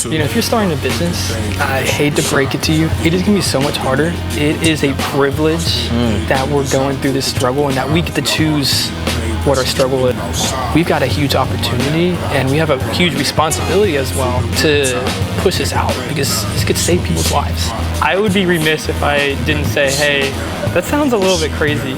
If you're starting a business, I hate to break it to you, it is going to be so much harder. It is a privilege that we're going through this struggle and that we get to choose what our struggle is. We've got a huge opportunity and we have a huge responsibility as well to push this out because this could save people's lives. I would be remiss if I didn't say, hey, that sounds a little bit crazy.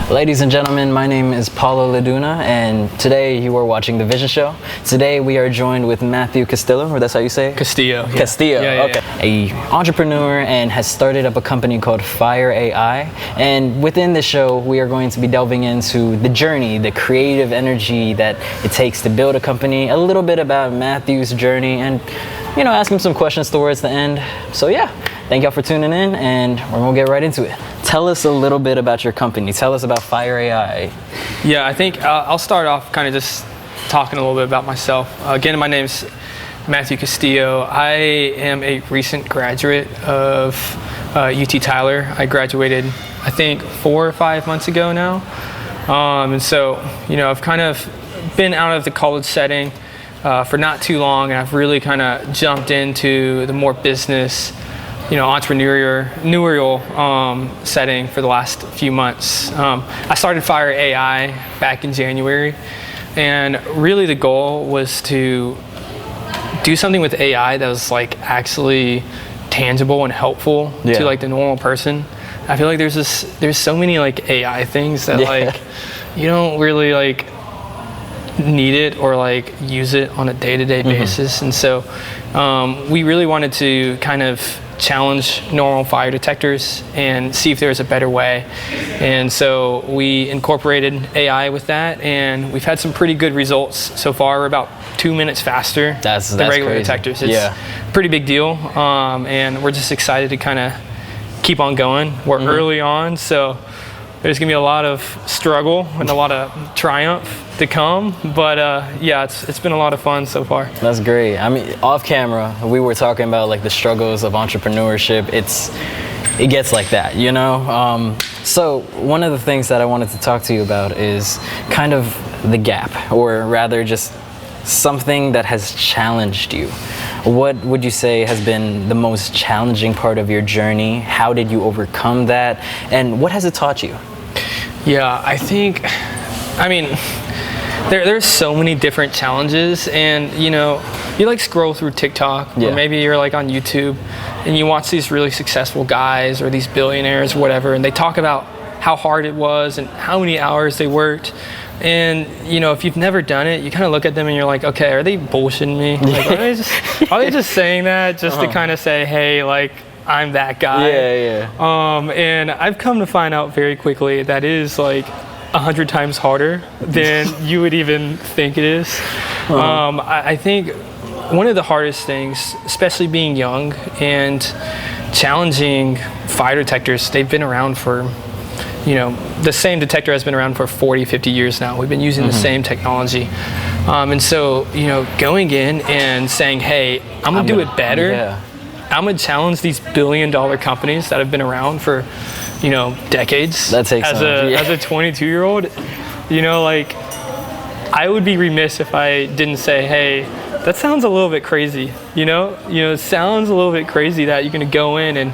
Ladies and gentlemen, my name is Paulo Laduna, and today you are watching The Vision Show. Today we are joined with Matthew Castillo, or that's how you say it? Castillo. Yeah. Castillo, yeah, okay. A entrepreneur and has started up a company called Fire AI. And within this show, we are going to be delving into the journey, the creative energy that it takes to build a company, a little bit about Matthew's journey, and ask him some questions towards the end. So yeah, thank y'all for tuning in, and we're gonna get right into it. Tell us a little bit about your company. Tell us about Fire AI. Yeah, I think I'll start off kind of just talking a little bit about myself. Again, my name is Matthew Castillo. I am a recent graduate of UT Tyler. I graduated, I think, 4 or 5 months ago now. And so, I've kind of been out of the college setting for not too long, and I've really kind of jumped into the more business, entrepreneurial setting for the last few months. I started Fire AI back in January, and really the goal was to do something with AI that was actually tangible and helpful to the normal person. I feel like there's so many AI things that you don't really need it or use it on a day-to-day basis, and so we really wanted to kind of challenge normal fire detectors and see if there's a better way. And so we incorporated AI with that, and we've had some pretty good results so far. We're about 2 minutes faster than regular crazy. detectors. It's a pretty big deal, and we're just excited to kind of keep on going. We're early on, so there's gonna be a lot of struggle and a lot of triumph to come, but it's been a lot of fun so far. That's great. I mean, off camera, we were talking about the struggles of entrepreneurship. It gets like that, So one of the things that I wanted to talk to you about is kind of the gap, or rather just something that has challenged you. What would you say has been the most challenging part of your journey? How did you overcome that? And what has it taught you? Yeah, there's so many different challenges, and you scroll through TikTok, or maybe you're on YouTube and you watch these really successful guys or these billionaires or whatever, and they talk about how hard it was and how many hours they worked. And if you've never done it, you kind of look at them and you're like, okay, are they bullshitting me? Are they just saying that just to kind of say, hey, I'm that guy? And I've come to find out very quickly that is 100 times harder than you would even think it is. I think one of the hardest things, especially being young and challenging fire detectors, they've been around for, the same detector has been around for 40, 50 years now. We've been using the same technology. And so, going in and saying, hey, I'm gonna do it better. I'm gonna challenge these billion-dollar companies that have been around for, decades. That takes as a 22-year-old, I would be remiss if I didn't say, hey, that sounds a little bit crazy. It sounds a little bit crazy that you're gonna go in and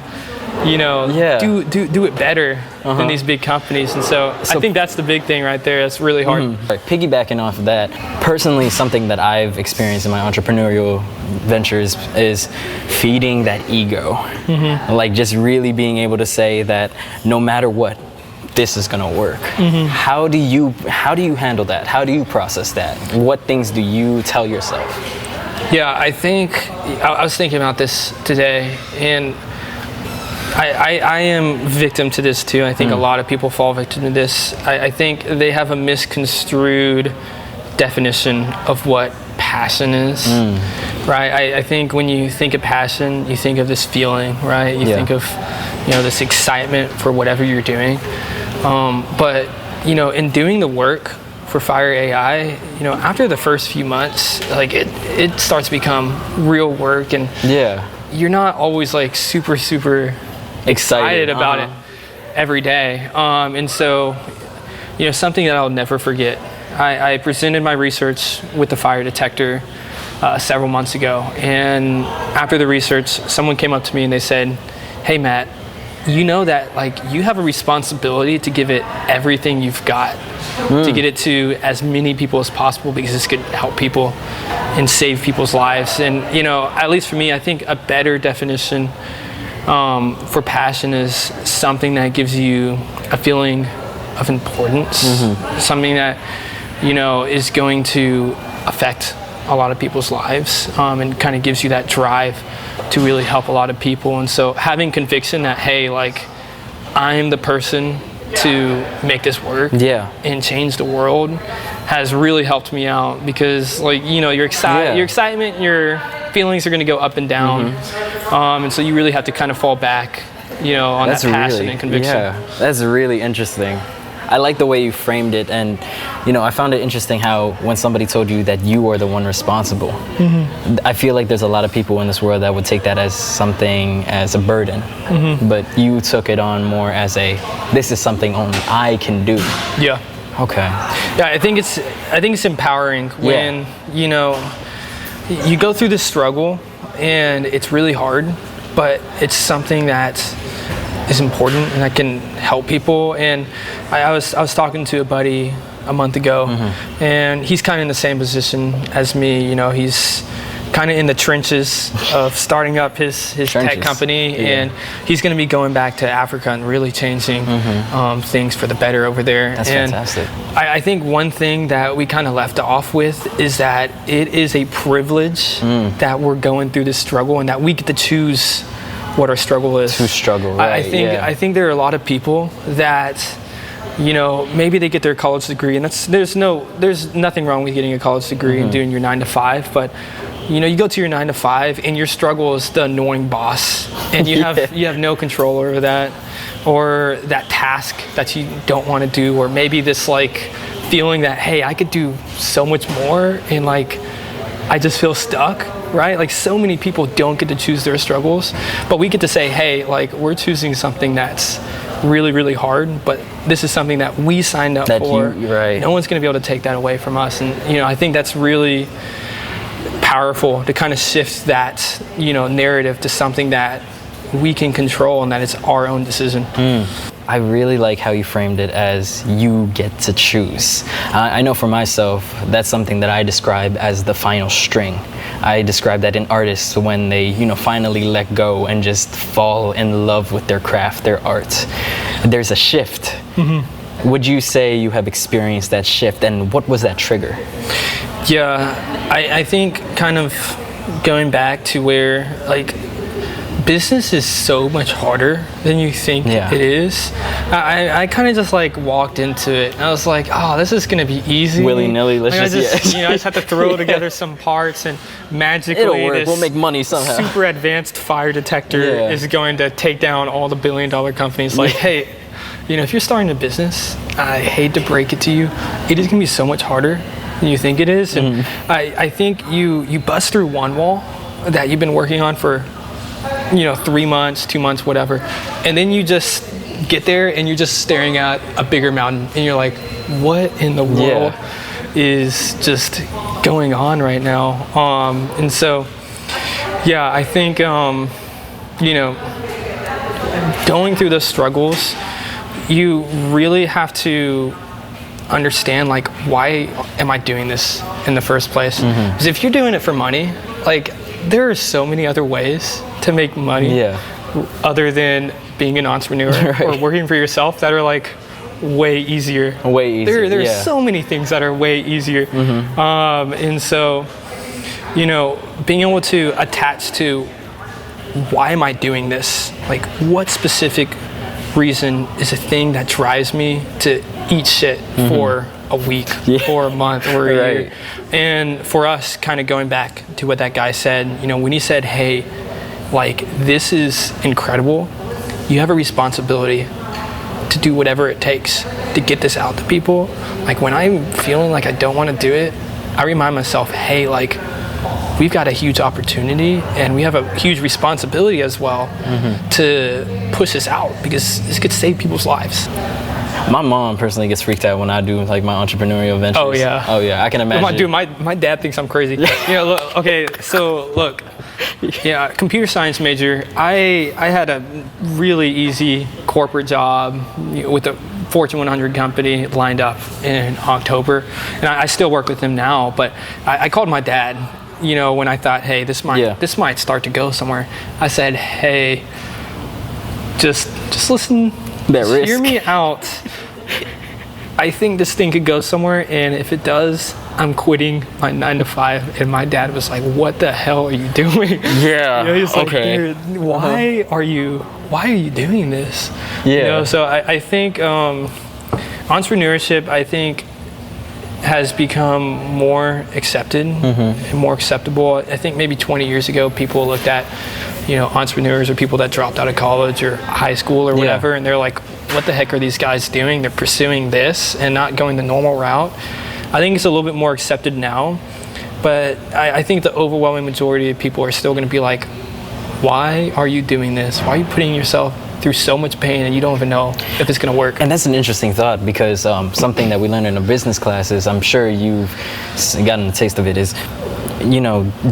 do it better than these big companies. And so I think that's the big thing right there. That's really hard. Piggybacking off of that, personally, something that I've experienced in my entrepreneurial ventures is feeding that ego. Just really being able to say that no matter what, this is gonna work. How do you handle that? How do you process that? What things do you tell yourself? Yeah, I think I was thinking about this today, and I am victim to this too. I think a lot of people fall victim to this. I think they have a misconstrued definition of what passion is, right? I think when you think of passion, you think of this feeling, right? You think of, this excitement for whatever you're doing. But, in doing the work for Fire AI, after the first few months, it starts to become real work, and you're not always super excited about it. every day. And so, something that I'll never forget. I presented my research with the fire detector several months ago, and after the research, someone came up to me and they said, "Hey, Matt, you know that like you have a responsibility to give it everything you've got, to get it to as many people as possible, because this could help people and save people's lives." And at least for me, I think a better definition for passion is something that gives you a feeling of importance, something that is going to affect a lot of people's lives, and kind of gives you that drive to really help a lot of people. And so having conviction that, hey, like I'm the person to make this work and change the world has really helped me out, because like your excitement, your feelings are going to go up and down, and so you really have to kind of fall back on that passion and conviction. That's really interesting. I like the way you framed it, and I found it interesting how when somebody told you that you are the one responsible, I feel like there's a lot of people in this world that would take that as something, as a burden, but you took it on more as this is something only I can do. Yeah. Okay. Yeah, I think it's empowering when you go through this struggle and it's really hard, but it's something that is important and that can help people. And I was talking to a buddy a month ago, and he's kind of in the same position as me. He's kind of in the trenches of starting up his tech company, and he's going to be going back to Africa and really changing things for the better over there. That's fantastic. I think one thing that we kind of left off with is that it is a privilege that we're going through this struggle, and that we get to choose what our struggle is. To struggle, right? I think there are a lot of people that maybe they get their college degree, and there's nothing wrong with getting a college degree and doing your 9 to 5, but you go to your 9 to 5 and your struggle is the annoying boss, and you have no control over that, or that task that you don't want to do, or maybe this like feeling that, hey, I could do so much more, and like I just feel stuck, right? Like so many people don't get to choose their struggles, but we get to say, hey, like we're choosing something that's really, really hard, but this is something that we signed up for. No one's going to be able to take that away from us. And I think that's really powerful to kind of shift that narrative to something that we can control and that it's our own decision. I really like how you framed it as you get to choose. I know for myself, that's something that I describe as the final string. I describe that in artists when they, finally let go and just fall in love with their craft, their art. There's a shift. Would you say you have experienced that shift, and what was that trigger? Yeah, I think kind of going back to where like business is so much harder than you think it is. I kind of just like walked into it and I was like, oh, this is gonna be easy. Willy-nilly, I just have to throw together some parts and magically it'll work. We'll make money somehow. Super advanced fire detector is going to take down all the billion-dollar companies. Like, hey, if you're starting a business, I hate to break it to you, it is gonna be so much harder than you think it is. And I think you bust through one wall that you've been working on for 3 months, 2 months, whatever, and then you just get there and you're just staring at a bigger mountain and you're like, what in the world is just going on right now? And so I think going through those struggles, you really have to understand like, why am I doing this in the first place? Because if you're doing it for money, like there are so many other ways to make money other than being an entrepreneur or working for yourself that are like way easier. There are so many things that are way easier. And so, being able to attach to, why am I doing this? Like what specific reason is a thing that drives me to eat shit for a week or a month or a year? And for us, kind of going back to what that guy said, when he said, hey, like this is incredible, you have a responsibility to do whatever it takes to get this out to people. Like when I'm feeling like I don't want to do it, I remind myself, hey, like we've got a huge opportunity and we have a huge responsibility as well to push this out, because this could save people's lives. My mom personally gets freaked out when I do like my entrepreneurial ventures. Oh yeah, I can imagine. My dad thinks I'm crazy. Look, okay, so look, computer science major. I had a really easy corporate job with a Fortune 100 company lined up in October, and I still work with them now. But I called my dad, when I thought, hey, this might start to go somewhere. I said, hey, just listen, hear me out. I think this thing could go somewhere, and if it does, I'm quitting my 9 to 5. And my dad was like, what the hell are you doing? Yeah. He's like, okay. Why are you doing this? Yeah. So I think entrepreneurship, has become more accepted and more acceptable. I think maybe 20 years ago, people looked at, entrepreneurs or people that dropped out of college or high school or whatever, and they're like, what the heck are these guys doing? They're pursuing this and not going the normal route. I think it's a little bit more accepted now, but I think the overwhelming majority of people are still going to be like, why are you doing this? Why are you putting yourself through so much pain and you don't even know if it's going to work? And that's an interesting thought, because something that we learned in the business classes, I'm sure you've gotten a taste of it, is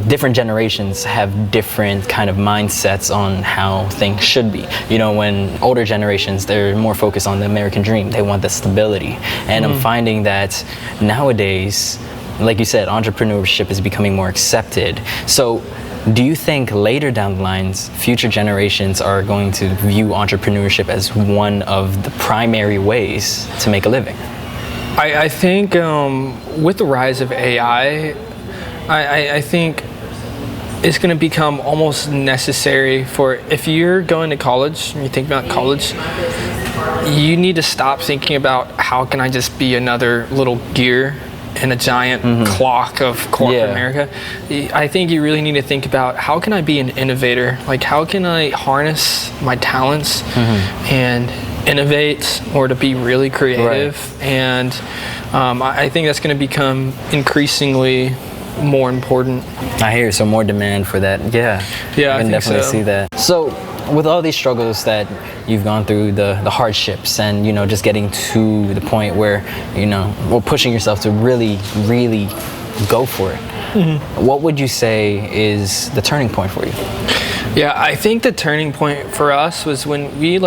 different generations have different kind of mindsets on how things should be. When older generations, they're more focused on the American dream. They want the stability. And I'm finding that nowadays, like you said, entrepreneurship is becoming more accepted. So do you think later down the lines, future generations are going to view entrepreneurship as one of the primary ways to make a living? I think with the rise of AI, I think it's going to become almost necessary for, if you're going to college and you think about college, you need to stop thinking about how can I just be another little gear in a giant clock of corporate America. I think you really need to think about, how can I be an innovator? Like, how can I harness my talents and innovate, or to be really creative? Right. And I think that's going to become increasingly more important. I hear so more demand for that. Yeah, I can definitely see that. So with all these struggles that you've gone through, the hardships, and just getting to the point where pushing yourself to really go for it, what would you say is the turning point for you? I think the turning point for us was when we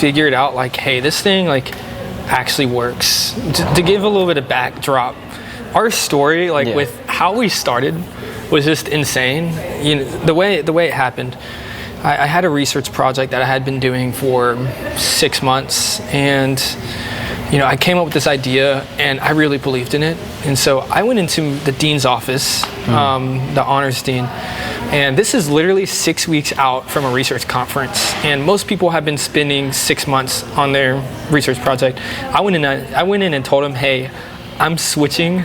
figured out hey, this thing actually works. To give a little bit of backdrop, our story with how we started was just insane. The way it happened, I had a research project that I had been doing for 6 months, and I came up with this idea and I really believed in it. And so I went into the dean's office, the honors dean, and this is literally 6 weeks out from a research conference, and most people have been spending 6 months on their research project. I went in and told him, hey, I'm switching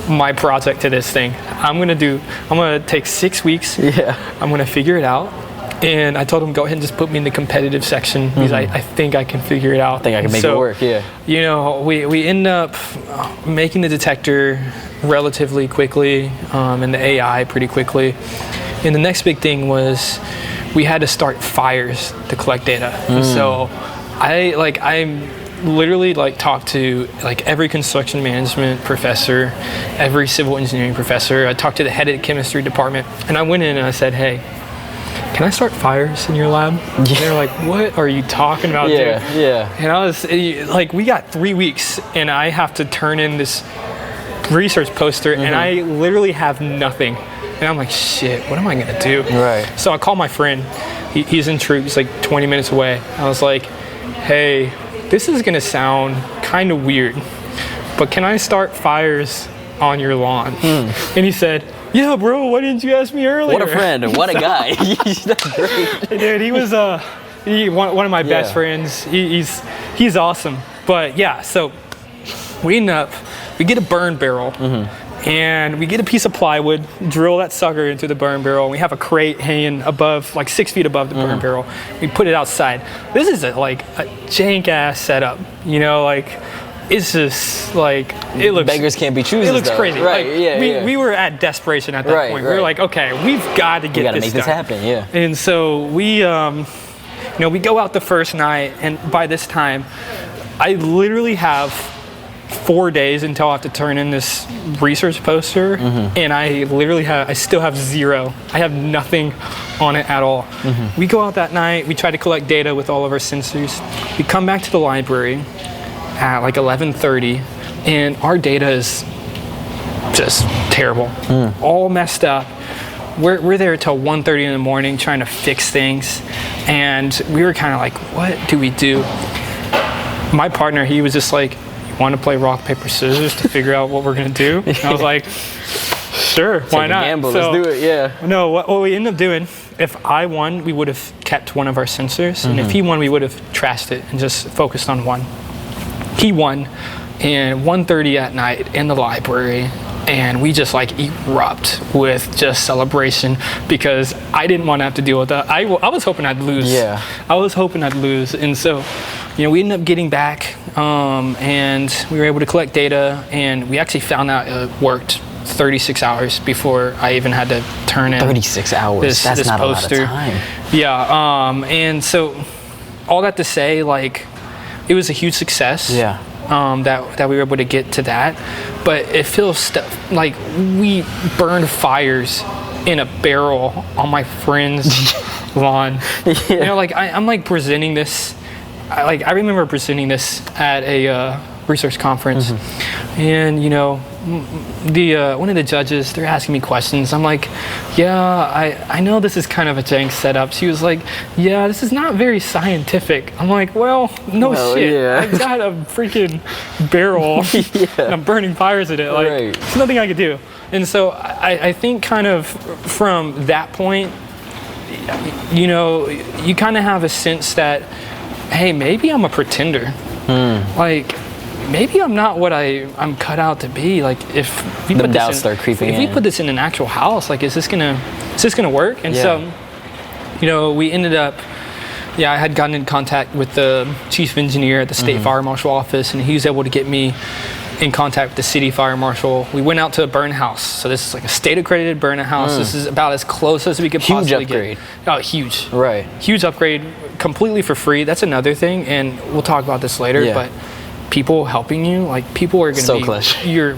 my project to this thing. I'm gonna take 6 weeks. I'm gonna figure it out. And I told him, go ahead and just put me in the competitive section, because I think I can figure it out. I think I can make it work, we end up making the detector relatively quickly, and the AI pretty quickly. And the next big thing was we had to start fires to collect data. And so I literally talked to every construction management professor, every civil engineering professor. I talked to the head of the chemistry department, and I went in and I said, hey, can I start fires in your lab? And they're like, what are you talking about, dude? And I was we got 3 weeks, and I have to turn in this research poster, and I literally have nothing. And I'm like, shit, what am I gonna do? Right. So I called my friend. He's in Troop. He's 20 minutes away. I was like, hey, this is gonna sound kind of weird, but can I start fires on your lawn? And he said, yeah, bro, why didn't you ask me earlier? What a friend, what a guy. That's great. Dude, he was one of my best friends. He's awesome. But yeah, so we get a burn barrel, and we get a piece of plywood, drill that sucker into the burn barrel, and we have a crate hanging above, 6 feet above the burn barrel. We put it outside. This is a jank ass setup, it's just like, it looks, beggars can't be choosers. it looks though. crazy. Right? Like, we were at desperation at that point. We were like, okay, we've got to get gotta this make this done. happen. Yeah. And so we, we go out the first night, and by this time, I literally have 4 days until I have to turn in this research poster, and I still have zero. I have nothing on it at all. We go out that night, we try to collect data with all of our sensors. We come back to the library at like 11:30, and our data is just terrible, all messed up. We're there till 1:30 in the morning trying to fix things, and we were kind of like, what do we do? My partner, he was just like, you want to play rock, paper, scissors to figure out what we're going to do? And I was like, sure, why not? Gamble, so, let's do it, yeah. No, what we ended up doing, if I won, we would have kept one of our sensors, and if he won, we would have trashed it and just focused on one. He won, and 1:30 at night in the library, and we just like erupt with just celebration because I didn't want to have to deal with that. I was hoping I'd lose. Yeah. I was hoping I'd lose. And so, we ended up getting back, and we were able to collect data, and we actually found out it worked 36 hours before I even had to turn in 36 hours. That's this not poster. a lot of time. Yeah. And so all that to say, like, it was a huge success. Yeah. That we were able to get to that, but it feels like we burned fires in a barrel on my friend's lawn. Yeah. Like I'm like presenting this. I remember presenting this at a research conference, and one of the judges, they're asking me questions. I'm like, yeah, I know this is kind of a jank setup. She was like, yeah, this is not very scientific. I'm like, well, shit. Yeah. I got a freaking barrel and I'm burning fires in it. Like, there's nothing I could do. And so I think kind of from that point, you kind of have a sense that, hey, maybe I'm a pretender. Like, maybe I'm not what I'm cut out to be. Like, if we the put doubts this in, start creeping if in. we put this in an actual house, like, is this gonna work? And so, we ended up. I had gotten in contact with the chief engineer at the state fire marshal office, and he was able to get me in contact with the city fire marshal. We went out to a burn house. So this is like a state accredited burn house. This is about as close as we could possibly upgrade. get. Oh, huge. Right. Huge upgrade, completely for free. That's another thing, and we'll talk about this later, but people helping you, like, people are going to be your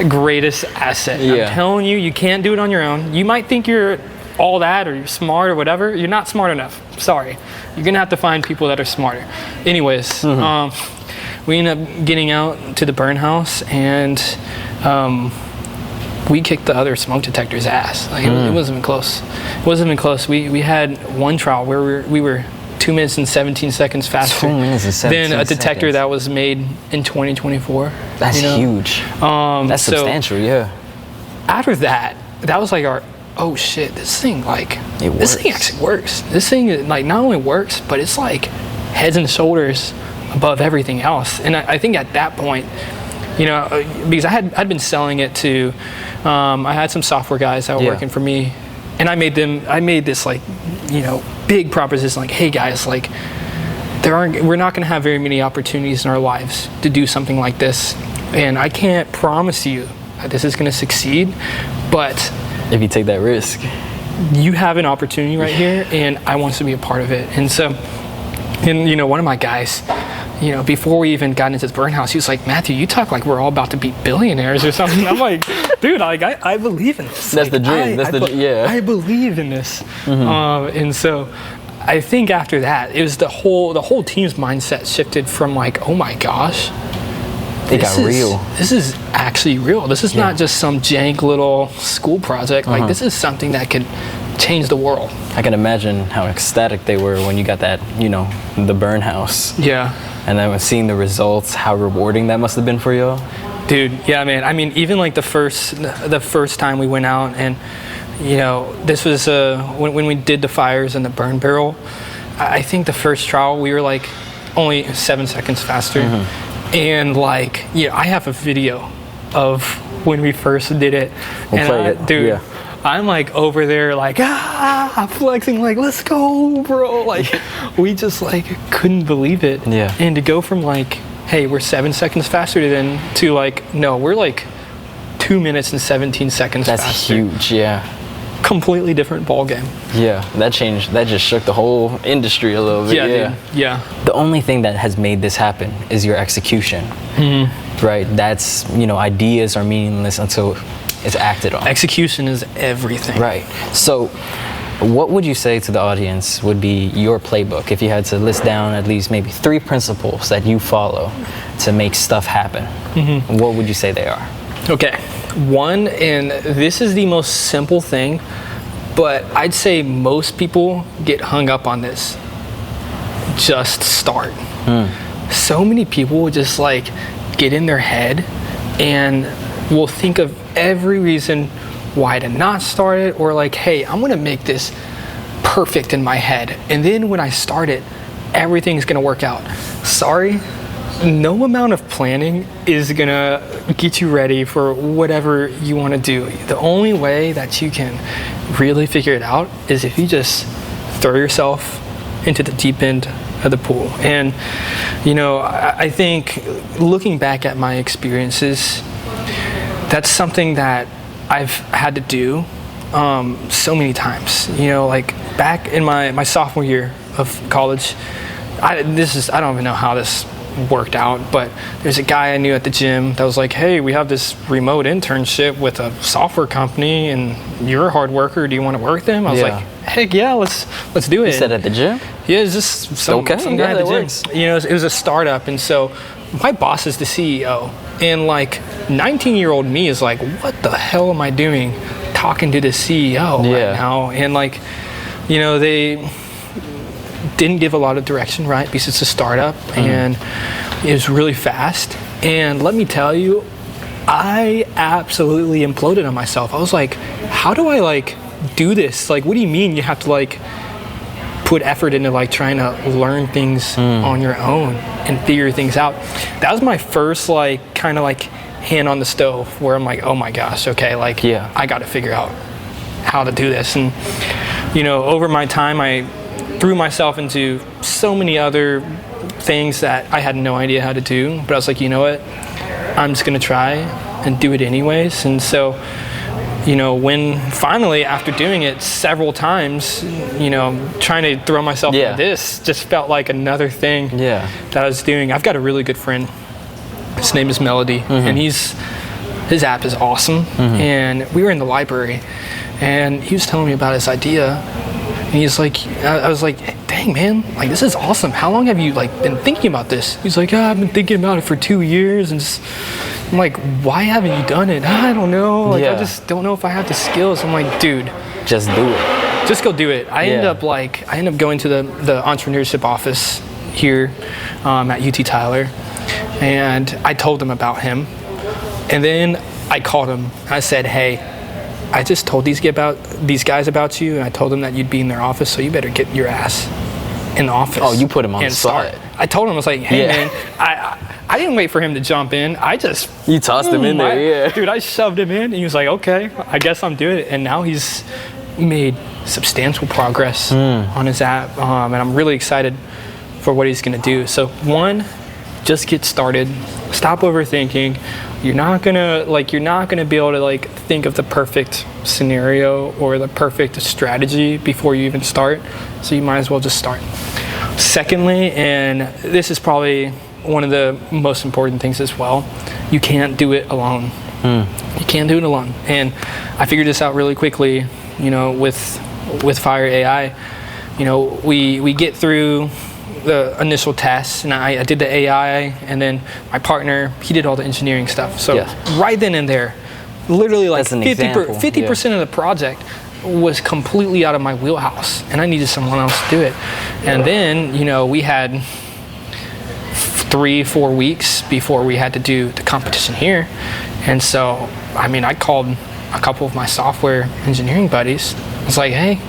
greatest asset. I'm telling you, you can't do it on your own. You might think you're all that, or you're smart or whatever. You're not smart enough. Sorry. You're going to have to find people that are smarter. Anyways, we ended up getting out to the burn house, and we kicked the other smoke detector's ass. Like, it wasn't even close. It wasn't even close. We had one trial where we were 2 minutes and 17 seconds faster 2 minutes and 17 than a detector seconds. that was made in 2024. That's huge. That's substantial, After that was like oh shit, this thing actually works. This thing, like, not only works, but it's like heads and shoulders above everything else. And I think at that point, because I'd been selling it to, I had some software guys that were working for me, and I made this, like, big proposition, like, hey guys, like, we're not going to have very many opportunities in our lives to do something like this, and I can't promise you that this is going to succeed, but if you take that risk, you have an opportunity right here, and I want to be a part of it. And so, one of my guys, before we even got into this burn house, he was like, Matthew, you talk like we're all about to be billionaires or something. I'm like, dude, like, I believe in this. That's like, the dream. I believe in this. And so I think after that, it was the whole team's mindset shifted from, like, oh my gosh, it got real. This is actually real. This is not just some jank little school project. Like, this is something that could change the world. I can imagine how ecstatic they were when you got that, the burn house. Yeah. And then seeing the results, how rewarding that must have been for you. Dude, yeah, man. I mean, even like the first time we went out, and this was when we did the fires in the burn barrel. I think the first trial we were like only 7 seconds faster. And, like, I have a video of when we first did it. We'll play it. Dude, I'm like over there, like, flexing, like, let's go, bro. Like, we just, like, couldn't believe it. Yeah. And to go from, like, hey, we're 7 seconds faster than, to like, no, we're like 2 minutes and 17 seconds That's faster. huge, yeah. Completely different ball game. Yeah, that just shook the whole industry a little bit. Yeah, dude. Yeah. The only thing that has made this happen is your execution, right? That's, ideas are meaningless until it's acted on. Execution is everything. Right. So what would you say to the audience would be your playbook if you had to list down at least maybe 3 principles that you follow to make stuff happen? What would you say they are? Okay. One, and this is the most simple thing, but I'd say most people get hung up on this. Just start. So many people just like get in their head and will think of every reason why to not start it, or like, hey, I'm gonna make this perfect in my head, and then when I start it, everything's gonna work out. Sorry, no amount of planning is gonna get you ready for whatever you want to do. The only way that you can really figure it out is if you just throw yourself into the deep end of the pool. And I think looking back at my experiences, that's something that I've had to do so many times. Like back in my sophomore year of college, I don't even know how this worked out, but there's a guy I knew at the gym that was like, hey, we have this remote internship with a software company and you're a hard worker, do you want to work with them? I was like, heck yeah, let's do it. You said at the gym? Yeah, it's just some guy at the gym. Works. It was a startup, and so my boss is the CEO, and like 19-year-old me is like, what the hell am I doing talking to the CEO right now? And like, they didn't give a lot of direction, right? Because it's a startup and it was really fast. And let me tell you, I absolutely imploded on myself. I was like, how do I like do this? Like, what do you mean you have to like put effort into like trying to learn things on your own and figure things out? That was my first like kind of like hand on the stove where I'm like, oh my gosh, okay, like I got to figure out how to do this. And over my time, I threw myself into so many other things that I had no idea how to do, but I was like, you know what, I'm just gonna try and do it anyways. And so when finally, after doing it several times, trying to throw myself into this just felt like another thing that I was doing. I've got a really good friend, his name is Melody, and his app is awesome. And we were in the library and he was telling me about his idea. And he's like, I was like, dang man, like this is awesome. How long have you like been thinking about this? He's like, I've been thinking about it for 2 years. And I'm like, why haven't you done it? I don't know. Like I just don't know if I have the skills. I'm like, dude, just do it. Just go do it. I end up going to the entrepreneurship office here at UT Tyler, and I told them about him. And then I called him. I said, hey, I just told these guys about you, and I told them that you'd be in their office, so you better get your ass in the office. Oh, you put him on the spot. I told him, I was like, hey man, I didn't wait for him to jump in. You tossed him in there, dude, I shoved him in, and he was like, okay, I guess I'm doing it. And now he's made substantial progress on his app, and I'm really excited for what he's gonna do. So one, just get started. Stop overthinking. You're not gonna be able to like think of the perfect scenario or the perfect strategy before you even start. So you might as well just start. Secondly, and this is probably one of the most important things as well, you can't do it alone. You can't do it alone. And I figured this out really quickly, with Fire AI. We get through the initial tests, and I did the AI, and then my partner, he did all the engineering stuff. So right then and there, literally like 50% of the project was completely out of my wheelhouse, and I needed someone else to do it. And then, we had 3-4 weeks before we had to do the competition here. And so, I called a couple of my software engineering buddies. I was like, hey,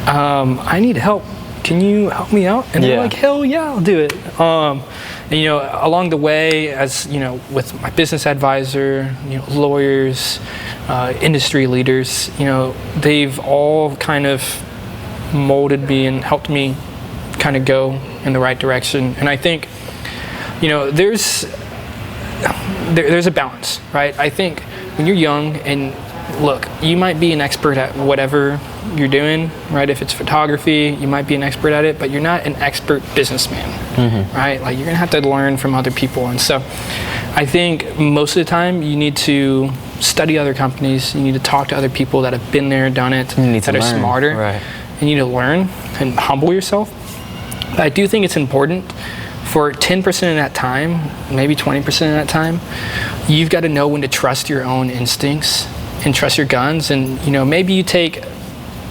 I need help. Can you help me out? And they're like, hell yeah, I'll do it. And, along the way, as with my business advisor, lawyers, industry leaders, they've all kind of molded me and helped me kind of go in the right direction. And I think there's a balance, right? I think when you're young, and look, you might be an expert at whatever you're doing, right? If it's photography, you might be an expert at it, but you're not an expert businessman, right? Like, you're gonna have to learn from other people. And so I think most of the time you need to study other companies, you need to talk to other people that have been there, done it, that are smarter. Right. You need to learn and humble yourself. But I do think it's important for 10% of that time, maybe 20% of that time, you've got to know when to trust your own instincts and trust your guns. And maybe you take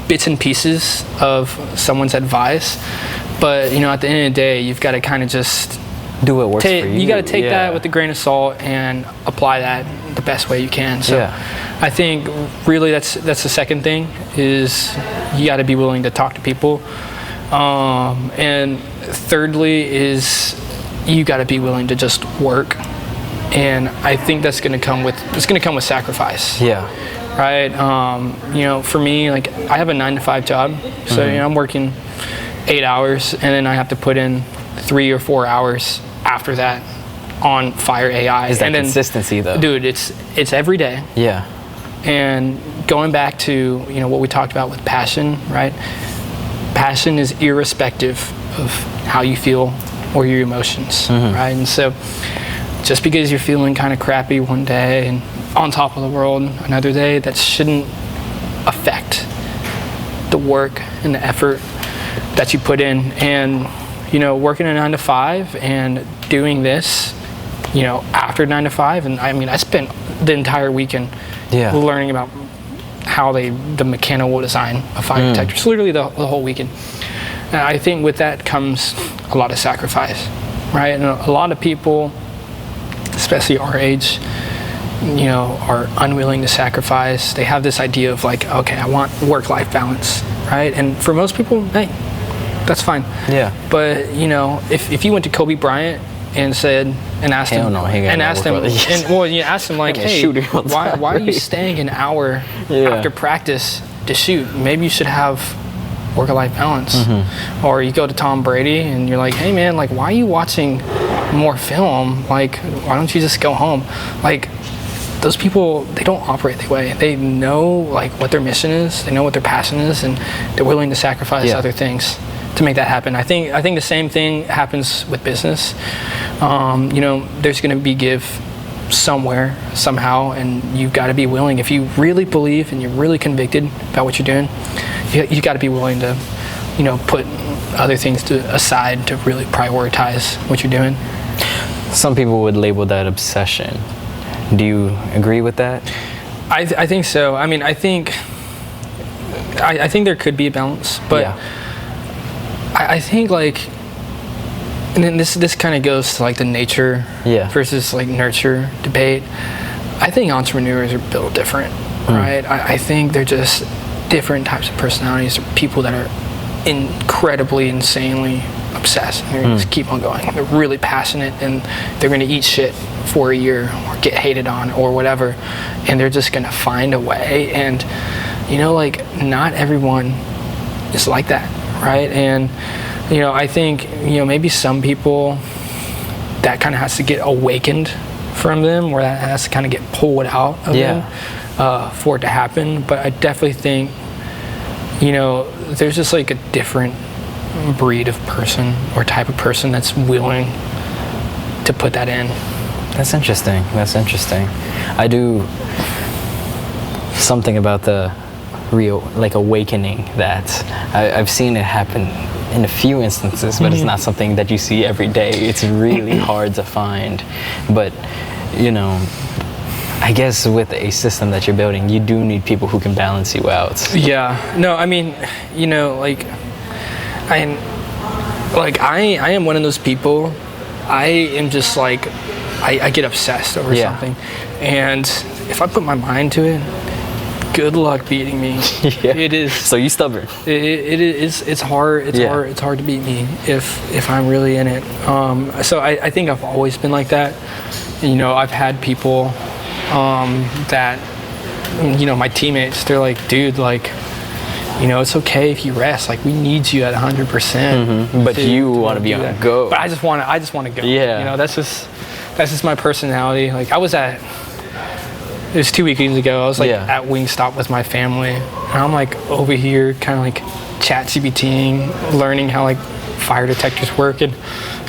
bits and pieces of someone's advice, but at the end of the day, you've got to kind of just do what works for you. You got to take that with a grain of salt and apply that the best way you can. So I think really that's the second thing, is you got to be willing to talk to people. And thirdly is you got to be willing to just work. And I think that's going to come with sacrifice. Yeah. Right. For me, like, I have a 9-to-5 job, so I'm working 8 hours, and then I have to put in 3 or 4 hours after that on Fire AI. Is that consistency though? Dude, it's every day. Yeah. And going back to what we talked about with passion, right? Passion is irrespective of how you feel or your emotions, right? And so just because you're feeling kind of crappy one day and on top of the world another day, that shouldn't affect the work and the effort that you put in. And working a 9-to-5 and doing this after 9-to-5, and I spent the entire weekend learning about how the mechanical design of fire detectors, literally the whole weekend. And I think with that comes a lot of sacrifice, right? And a lot of people, especially our age, are unwilling to sacrifice. They have this idea of like, okay, I want work-life balance, right? And for most people, hey, that's fine. Yeah. But if you went to Kobe Bryant and asked him like, hey, why are you staying an hour after practice to shoot? Maybe you should have work-life balance. Or you go to Tom Brady and you're like, hey man, like, why are you watching more film? Like, why don't you just go home? Like, those people, they don't operate that way. They know like what their mission is, they know what their passion is, and they're willing to sacrifice other things to make that happen. I think the same thing happens with business. There's going to be give somewhere, somehow, and you've got to be willing. If you really believe and you're really convicted about what you're doing, you got to be willing to, put other things aside to really prioritize what you're doing. Some people would label that obsession. Do you agree with that? I think so. I think there could be a balance, but I think like, and then this kind of goes to like the nature versus like nurture debate. I think entrepreneurs are built different, right? I think they're just different types of personalities, or people that are incredibly, insanely obsessed. They're gonna just keep on going. They're really passionate, and they're gonna eat shit for a year or get hated on or whatever, and they're just gonna find a way. And like, not everyone is like that, right? And I think maybe some people, that kind of has to get awakened from them, or that has to kind of get pulled out of them for it to happen. But I definitely think there's just like a different breed of person or type of person that's willing to put that in. That's interesting. I do something about the real like awakening that I've seen it happen in a few instances, but it's not something that you see every day. It's really hard to find. But I guess with a system that you're building, you do need people who can balance you out. Yeah. No, I am one of those people. I am just like, I get obsessed over something, and if I put my mind to it, good luck beating me. It is. So you stubborn. It is. It's hard. It's hard to beat me if I'm really in it. So I think I've always been like that. I've had people that my teammates, they're like, dude, like, you know, it's okay if you rest. Like, we need you at 100%. But you want to be on that. go. But I just want to go. Yeah. You know, that's just my personality. Like, it was 2 weekends ago. I was like at Wingstop with my family, and I'm like over here kind of like chat GPTing, learning how like fire detectors work. And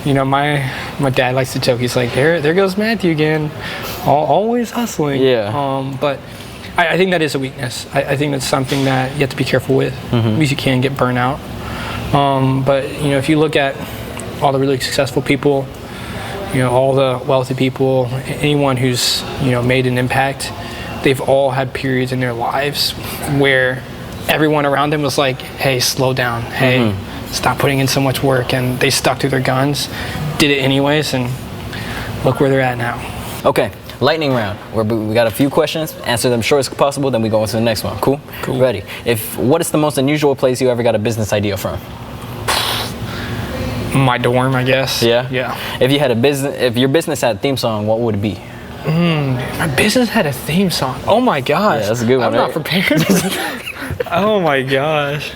you know, my dad likes to joke. He's like, there goes Matthew again, always hustling. Yeah. But I think that is a weakness. I think that's something that you have to be careful with, because you can get burnout. But you know, if you look at all the really successful people, you know, all the wealthy people, anyone who's, you know, made an impact, they've all had periods in their lives where everyone around them was like, hey, slow down. Hey, stop putting in so much work. And they stuck to their guns, did it anyways, and look where they're at now. Okay, lightning round. We got a few questions. Answer them short as possible, then we go into the next one. Cool? Cool. Ready. What is the most unusual place you ever got a business idea from? My dorm, I guess. Yeah? Yeah. If your business had a theme song, what would it be? My business had a theme song. Oh my gosh. Yeah, that's a good one. I'm not prepared. Oh my gosh.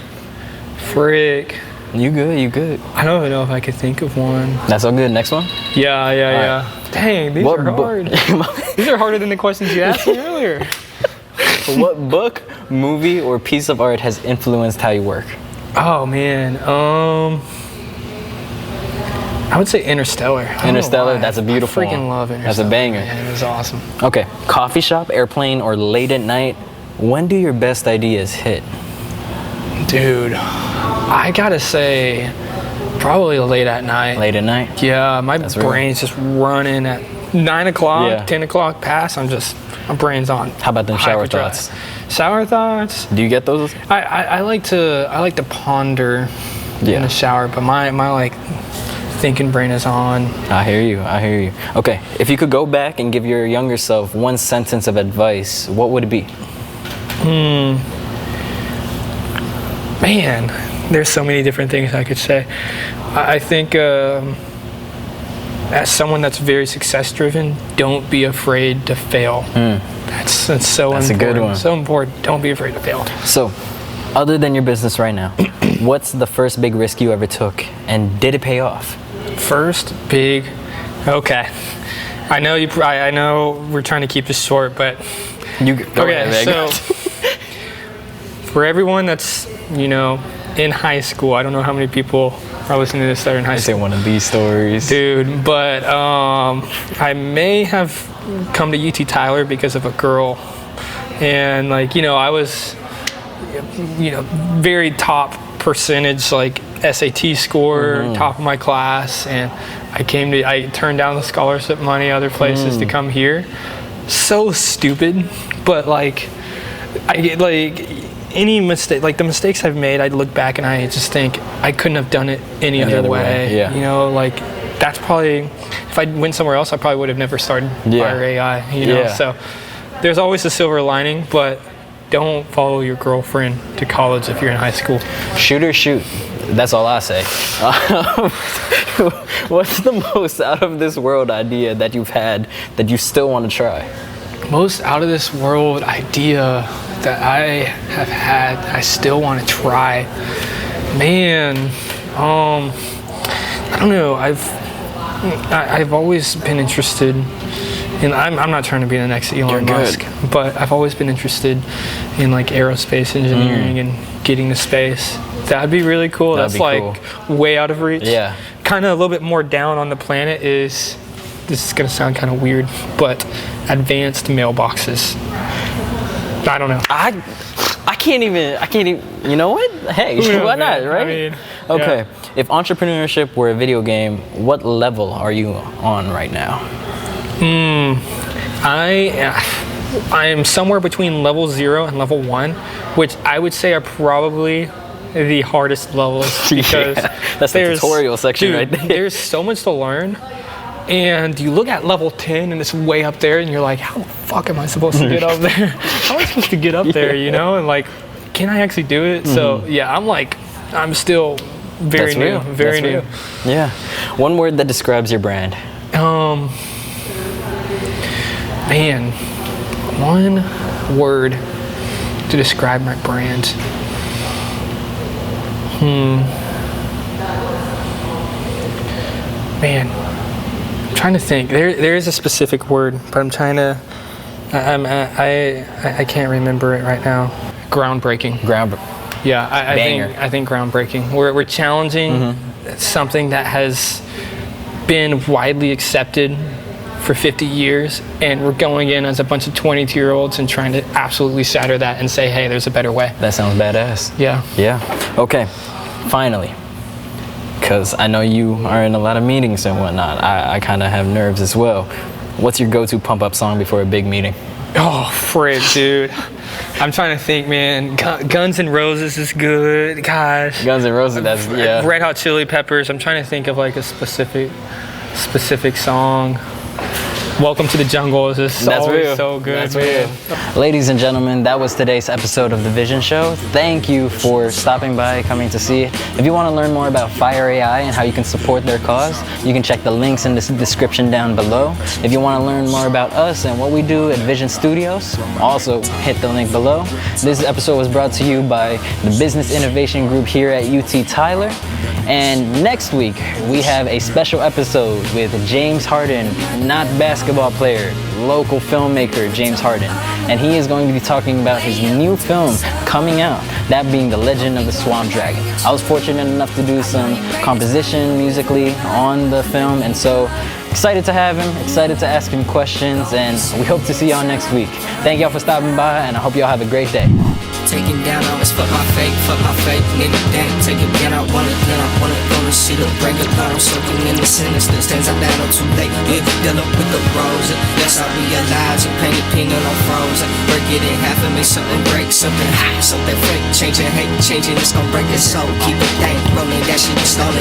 Frick. You good. I don't even know if I could think of one. That's all good. Next one? Yeah. Dang, these are hard. These are harder than the questions you asked me earlier. What book, movie, or piece of art has influenced how you work? Oh man. I would say Interstellar. Interstellar, that's a beautiful I freaking one. love Interstellar. That's a banger. Man, it was awesome. Okay, coffee shop, airplane, or late at night, when do your best ideas hit? Dude, I gotta say, probably late at night. Late at night? Yeah, my brain's just running at 9 o'clock, 10 o'clock past. My brain's on. How about them shower thoughts? Shower thoughts? Do you get those? I like to ponder in the shower, but my like thinking brain is on. I hear you. Okay, if you could go back and give your younger self one sentence of advice, what would it be? Man, there's so many different things I could say. I think as someone that's very success driven, don't be afraid to fail. That's so important. That's a good one. So important. Don't be afraid to fail. So, other than your business right now, what's the first big risk you ever took, and did it pay off? First big. Okay. I know I know we're trying to keep this short, but Go ahead, so for everyone that's, you know, in high school, I don't know how many people are listening to this that are in high school. Say one of these stories, dude. But I may have come to UT Tyler because of a girl, and like, you know, I was, you know, very top percentage, like SAT score, top of my class, and I turned down the scholarship money other places to come here. So stupid, but like I get like any mistake, like the mistakes I've made, I'd look back and I just think I couldn't have done it any other way. Yeah. You know, like that's probably, if I went somewhere else, I probably would have never started Fire AI. You know, so there's always a silver lining, but don't follow your girlfriend to college if you're in high school. Shoot or shoot. That's all I say. What's the most out of this world idea that you've had that you still want to try? Most out of this world idea that I have had, I still want to try. Man, I don't know. I've always been interested. And I'm not trying to be the next Elon Musk, but I've always been interested in like aerospace engineering and getting to space. That'd be really cool. That's like way out of reach. Yeah. Kind of a little bit more down on the planet is, this is gonna sound kind of weird, but advanced mailboxes. I don't know. I can't even, you know what? Hey, why not, right? I mean, okay. If entrepreneurship were a video game, what level are you on right now? I am somewhere between level 0 and level 1, which I would say are probably the hardest levels, because that's the tutorial section right there. There's so much to learn, and you look at level 10 and it's way up there and you're like, how the fuck am I supposed to get up there? How am I supposed to get up there, you know? And like, can I actually do it? So yeah, I'm still very new. Very new. Yeah. One word that describes your brand. Man, one word to describe my brand. Man, I'm trying to think. There is a specific word, but I'm trying to. I can't remember it right now. Groundbreaking. Yeah, I think groundbreaking. We're challenging something that has been widely accepted for 50 years, and we're going in as a bunch of 22-year-olds and trying to absolutely shatter that and say, hey, there's a better way. That sounds badass. Yeah. Yeah. Okay. Finally, because I know you are in a lot of meetings and whatnot. I kind of have nerves as well. What's your go-to pump-up song before a big meeting? Oh, Fred, dude. I'm trying to think, man. Guns N' Roses is good. Gosh. Guns N' Roses, that's, yeah. Red Hot Chili Peppers. I'm trying to think of like a specific song. Welcome to the Jungle is just so good. That's real. Ladies and gentlemen, that was today's episode of The Vision Show. Thank you for stopping by, coming to see it. If you want to learn more about Fire AI and how you can support their cause, you can check the links in the description down below. If you want to learn more about us and what we do at Vision Studios, also hit the link below. This episode was brought to you by the Business Innovation Group here at UT Tyler. And next week, we have a special episode with James Harden, not basketball player, local filmmaker James Harden. And he is going to be talking about his new film coming out, that being The Legend of the Swamp Dragon. I was fortunate enough to do some composition musically on the film, and so excited to have him, excited to ask him questions, and we hope to see y'all next week. Thank y'all for stopping by, and I hope y'all have a great day. Taking down all this, fuck my fake, nigga, damn, take it down, I wanna go to see the break of dawn, soaking in the sinister, stands out down too late, yeah, dealing with the bros, yes, I realize, you painted peanut on frozen, break it in half and make something break, something hot, something fake, changing hate, changing, it's gonna break your soul, keep it dank, rolling that shit, you stolen,